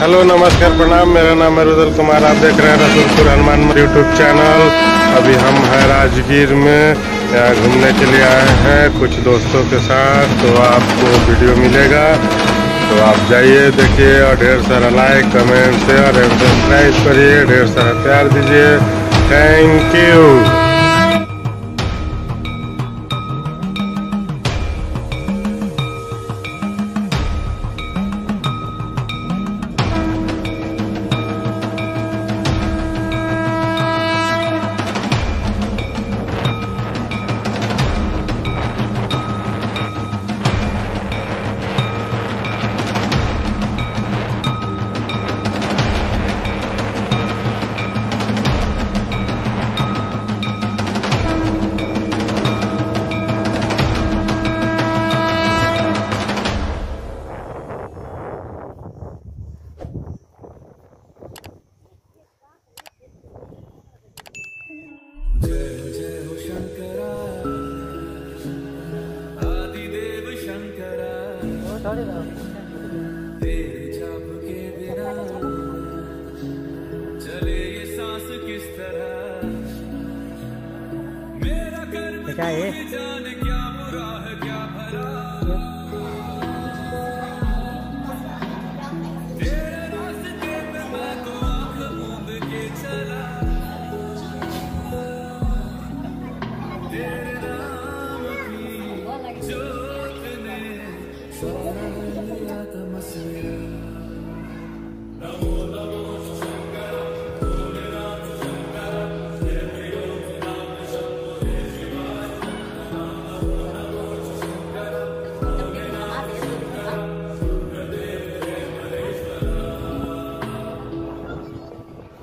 Hello नमस्कार प्रणाम, मेरा नाम है रुदल कुमार। आप देख रहे हैं रसूलपुर हनुमान यूट्यूब चैनल। अभी हम हैं राजगीर में, यहाँ घूमने के लिए आए हैं कुछ दोस्तों के साथ। तो आपको वीडियो मिलेगा, तो आप जाइए देखिए और ढेर सारा like comment share and subscribe करिए, ढेर सारा प्यार दीजिए। Thank you. तेरे जब के बिना चले ये सांस किस तरह, मेरा कर्म तू ही जाने क्या बुरा है क्या भला। तेरे रास्ते पे मैं तो आंख मूंद के चला, तेरे नाम की जोत ने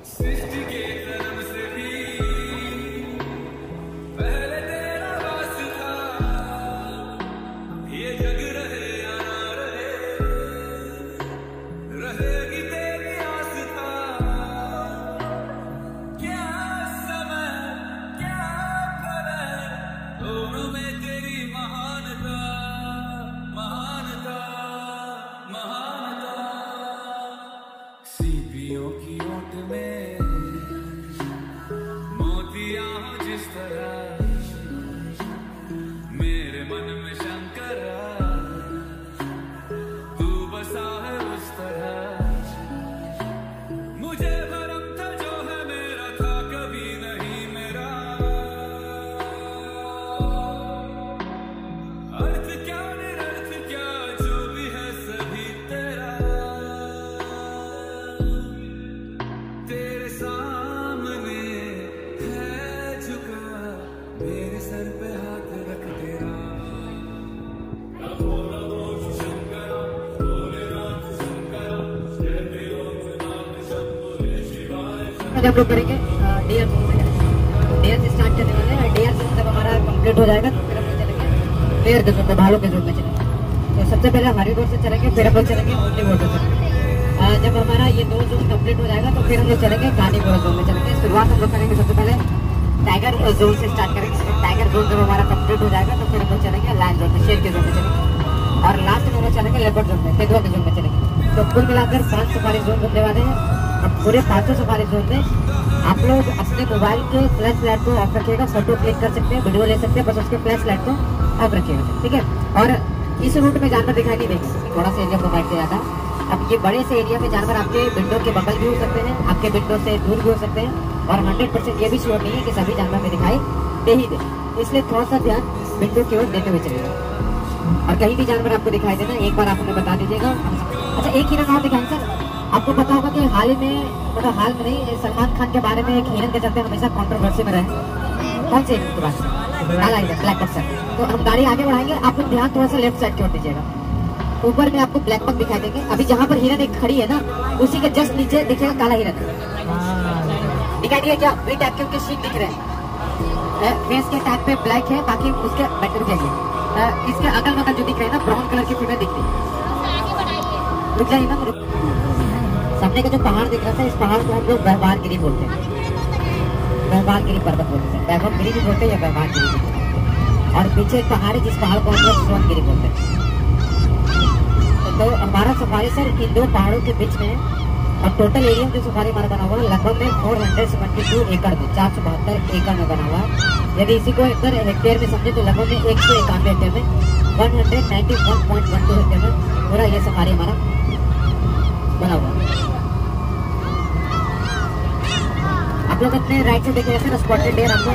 सृष्टि के जन्म से भी पहले तेरा वास था, ये जग रहे या ना रहे, रहेगी तेरी आस्था। क्या समय क्या प्रलय, दोनों में तेरी महानता महानता महानता। सीपियों की ओट में मोतियां हो जिस तरह, मेरे मन में शंकरा तू बसा है उस तरह। मुझे भरम था जो है मेरा था कभी नहीं मेरा, अर्थ क्या निरर्थ क्या जो भी है सभी तेरा। तेरे सामने है झुका मेरे सर पे हाथ रख तेरा। हम लोग करेंगे डेयर से स्टार्ट करने वाले हैं। डेयर से जब हमारा कंप्लीट हो जाएगा तो फिर हम लोग चलेंगे प्लेयर के जोन पे, भालों के जोन में चलेंगे। तो सबसे पहले हमारी बोर्ड से चलेंगे, फिर हम लोग चलेंगे ओनली बोर्ड से चलेंगे। जब हमारा ये दो जोन कंप्लीट हो जाएगा तो फिर हम लोग चलेंगे कार्निवोरस जोन में चलेंगे। शुरुआत हम लोग करेंगे सबसे पहले टाइगर जोन से स्टार्ट करेंगे। टाइगर जोन जब हमारा कंप्लीट हो जाएगा तो फिर हम लोग चलेंगे लायन जोन में, शेर के जोन में चलेंगे। और लास्ट में हम लोग चलेंगे लेपर्ड जोन में, तेंदुआ के जोन में चलेंगे। तो कुल मिलाकर 5 सफारी जोन घूमने वाले हैं। अब पूरे 5 सफारी जोन में आप लोग अपने मोबाइल के फ्लैश लाइट को ऑफ रखिएगा। फोटो क्लिक कर सकते हैं, वीडियो ले सकते हैं, बस उसके फ्लैश लाइट को ऑफ रखिएगा, ठीक है। और इस रूट में जानवर दिखाई नहीं देंगे, थोड़ा सा एरिया प्रोवाइड किया जाता है। अब ये बड़े से एरिया में जानवर आपके विंडो के बगल भी हो सकते हैं, आपके विंडो से दूर भी हो सकते हैं, और 100% ये भी श्योर नहीं है कि सभी जानवर में दिखाई दे ही दे। इसलिए थोड़ा सा ध्यान विंडो की ओर देते हुए चलिएगा। और कहीं भी जानवर आपको दिखाई देना एक बार आप हमें बता दीजिएगा। अच्छा, एक हिरन और दिखाएं सर। आपको पता होगा कि हाल में, मतलब हाल में नहीं, सलमान खान के बारे में एक हिरन के चलते हमेशा कंट्रोवर्सी में रहे। कौन से हिरन के बारे में? काला हिरन, ब्लैक बक सर। तो हम गाड़ी आगे बढ़ाएंगे, आप लोग ध्यान थोड़ा सा लेफ्ट साइड की ओर दीजिएगा। ऊपर में आपको ब्लैक बक दिखाई देंगे। अभी जहाँ पर हिरन एक खड़ी है ना, उसी के जस्ट नीचे दिखेगा काला हिरन। दिखाई दिया क्या? वही टाइप के उनके शीट दिख रहे हैं। फेस के टाइप पे ब्लैक है, बाकी उसके बैटर के इसके अगल बगल जो दिख रहे हैं ना, ब्राउन कलर की फीमेल दिख रही है। रुक जाइए ना, सामने का जो पहाड़ दिख रहा था, इस पहाड़ को हम लोग व्यवहारगिरी बोलते हैं। व्यवहारगिरी पर्वत बोलते हैं, वैभवगिरी भी बोलते हैं या व्यवहारगिरी भी बोलते हैं। और पीछे एक पहाड़ है जिस पहाड़ को हम लोग स्वर्णगिरी बोलते हैं। तो हमारा सफारी सर इन दो पहाड़ों के बीच में और टोटल एरिया जो सफारी हमारा बना हुआ है लगभग में 472 एकड़ में 472 एकड़ में बना हुआ है। यदि इसी को एकड़ हेक्टेयर में समझे तो लगभग में 191 हेक्टेयर में 191.12 हेक्टेयर में पूरा ये सफारी हमारा बना हुआ है। आप लोग अपने राइट से देखे जैसे ना स्पॉटेड डियर आपको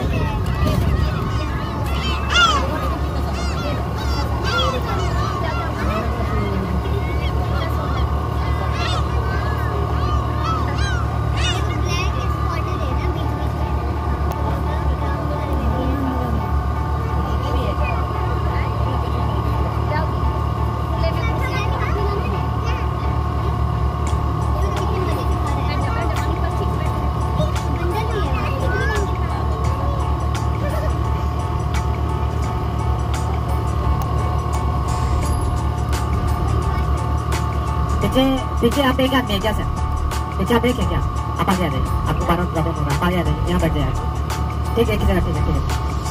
पीछे आप एक आदमी है क्या सर? पीछे आप एक है क्या? आप आगे आ जाइए, आपको बार प्रॉब्लम होगा, आप आगे आ जाइए, यहाँ बैठ जाइए। ठीक है, एक ही जगह, ठीक है, ठीक है।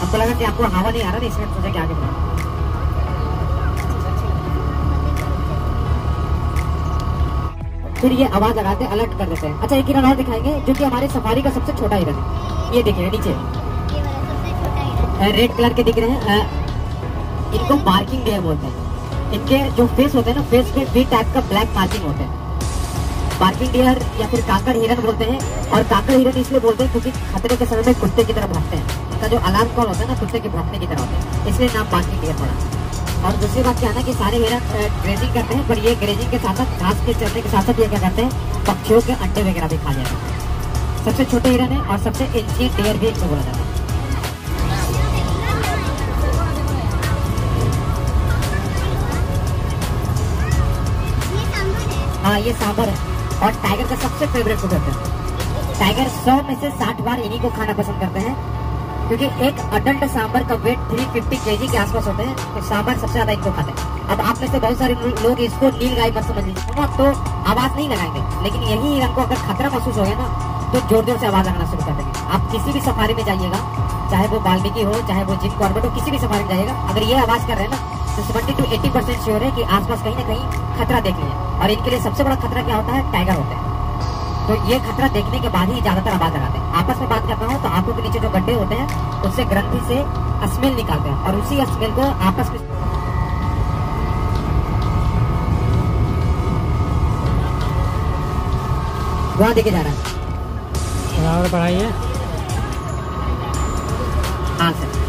हमको लगा कि आपको हवा नहीं आ रहा था इसलिए सोचा कि आगे बढ़ा। फिर ये आवाज लगाते अलर्ट कर देते हैं। अच्छा एक हिरन और दिखाएंगे जो कि हमारे सफारी का सबसे छोटा हिरन है। ये देखिए नीचे रेड कलर के दिख रहे हैं, इनको मार्किंग डियर बोलते हैं। इनके जो फेस होते हैं ना, फेस पे भी टाइप का ब्लैक मार्किंग होते हैं। मार्किंग डियर या फिर काकड़ हिरन बोलते हैं। और काकड़ हिरन इसलिए बोलते हैं क्योंकि खतरे के समय में कुत्ते की तरह भागते हैं। इनका जो अलार्म कॉल होता है ना कुत्ते के भौंकने की तरह होते हैं, इसलिए नाम मार्किंग डियर पड़ा। और दूसरी बात क्या है ना कि सारे हिरन ग्रेजिंग करते हैं, पर ये ग्रेजिंग के साथ साथ घास के चरने के साथ साथ ये क्या करते हैं, पक्षियों के अंडे वगैरह भी खा जाते हैं। सबसे छोटे हिरन है और सबसे एंशिएंट डियर भी इनको बोला जाता है। हाँ ये सांभर है और टाइगर का सबसे फेवरेट फूड होता है। टाइगर 100 में से 60 बार इन्हीं को खाना पसंद करते हैं क्योंकि एक अडल्ट सांभर का वेट 350 केजी के आसपास होते हैं। तो सांभर सबसे ज्यादा इनको खाते हैं। अब आप में से बहुत सारे लोग इसको नील गाय मत समझ लीजिए ना, तो आवाज नहीं लगाएंगे, लेकिन यही हिरन को अगर खतरा महसूस हो गया ना तो जोर जोर से आवाज लगाना शुरू कर देंगे। आप किसी भी सफारी में जाइएगा, चाहे वो वाल्मीकि हो चाहे वो जिम कॉर्बेट हो, किसी भी सफारी में जाइएगा, अगर ये आवाज कर रहे हैं ना तो 70 to 80% श्योर है कि आसपास कहीं ना कहीं खतरा देख लिया। और इनके लिए सबसे बड़ा खतरा क्या होता है? टाइगर होते हैं। तो ये खतरा देखने के बाद ही ज्यादातर आवाज लगाते हैं। आपस में बात करना हो तो आंखों के नीचे जो गड्ढे होते हैं उससे ग्रंथि से स्मेल निकालते हैं और उसी स्मेल को आपस में वहां देखे जा रहा है। और पढ़ाइए। हाँ सर।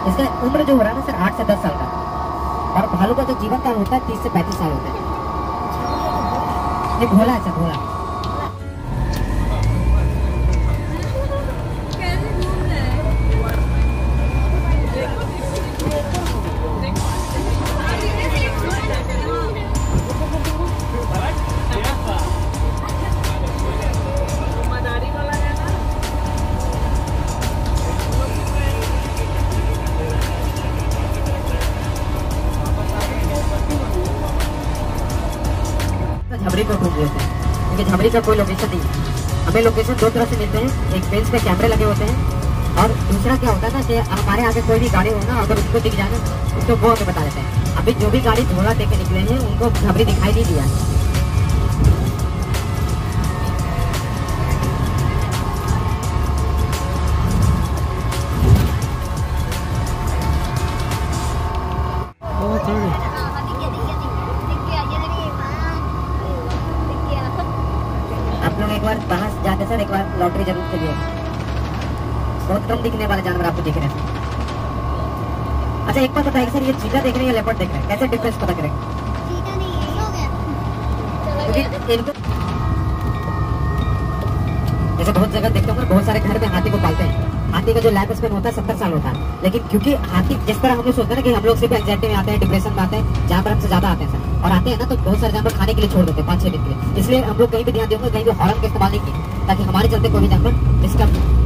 इसका उम्र जो हो रहा है ना सर 8 से 10 साल का, और भालू का जो जीवन काल होता है 30 से 35 साल होता है। ये भोला है सर, भोला। झबरी को खूब बोलते हैं क्योंकि झबरी का कोई लोकेशन नहीं है। हमें लोकेशन दो तरह से मिलते हैं, एक फेंस पे कैमरे लगे होते हैं और दूसरा क्या होता है ना कि हमारे आगे कोई भी गाड़ी हो ना, अगर उसको दिख जाए ना तो वो हमें बता देते हैं। अभी जो भी गाड़ी झोला देके निकले हैं उनको झबरी दिखाई नहीं दिया है। आप लोग एक बार बाहर जाते सर, एक बार लॉटरी जरूर खेलिए। बहुत कम दिखने वाले जानवर आपको दिख रहे हैं। अच्छा एक बात बताइए सर, ये चीता देख रहे हैं या लेपर्ड देख रहे हैं, कैसे डिफरेंस पता करेंगे? क्योंकि इनको जैसे बहुत जगह देखते होंगे, बहुत सारे घर में हाथी को पालते हैं। हाथी का जो लाइफ स्पेन होता है 70 साल होता है, लेकिन क्योंकि हाथी जिस तरह हम लोग सोचते हैं कि हम लोग सिर्फ एंजाइटी में आते हैं, डिप्रेशन में आते हैं, जहाँ पर हमसे ज्यादा आते हैं सर, और आते हैं ना तो बहुत सारे जानवर खाने के लिए छोड़ देते हैं 5-6 दिन के लिए। इसलिए हम लोग कहीं भी ध्यान देंगे, कहीं भी हॉर्न का इस्तेमाल नहीं किए ताकि हमारे चलते कोई भी जानवर डिस्टर्ब।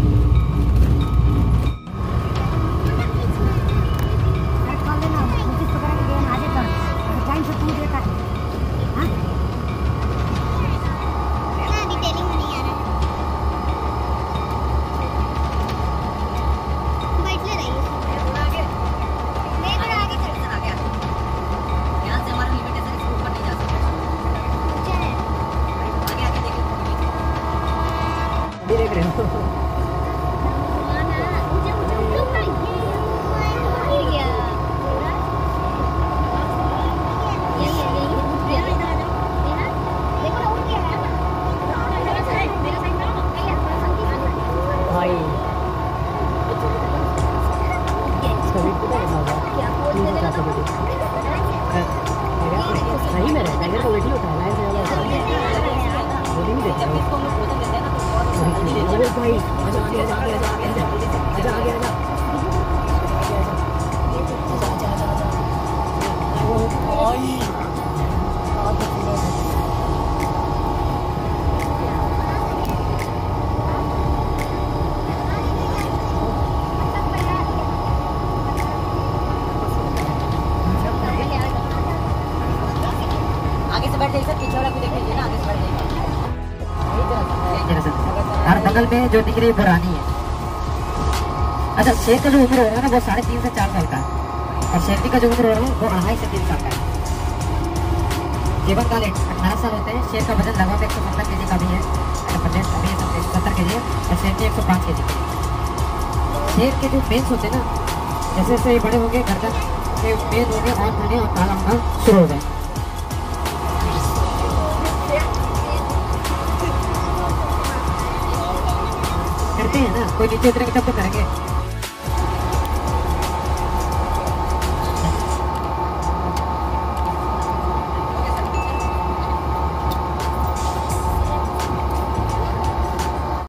भी देख रहे हो। भाई सही में टाइगर को वेट ही उठाया लाइन से ज्यादा बोली नहीं देता अरे भाई आजा आगे आजा और बगल में जो दिख रही है पुरानी है। अच्छा शेर का जो उम्र हो रहा है ना वो 3.5 से 4 साल का है और शेरनी का जो उम्र हो रहा है वो 2.5 से 3 साल का है। जीवन काल 18 साल होते हैं। शेर का वजन लगभग 170 kg का भी है, 70 kg है और शेरनी 105 kg की। शेर के जो मेन्स होते हैं ना जैसे जैसे बड़े हो गए गर्दन के मेन हो गए ऑन होने और काला होना शुरू हो गए। करते हैं ना कोई नीचे उतरेंगे तब तो करेंगे।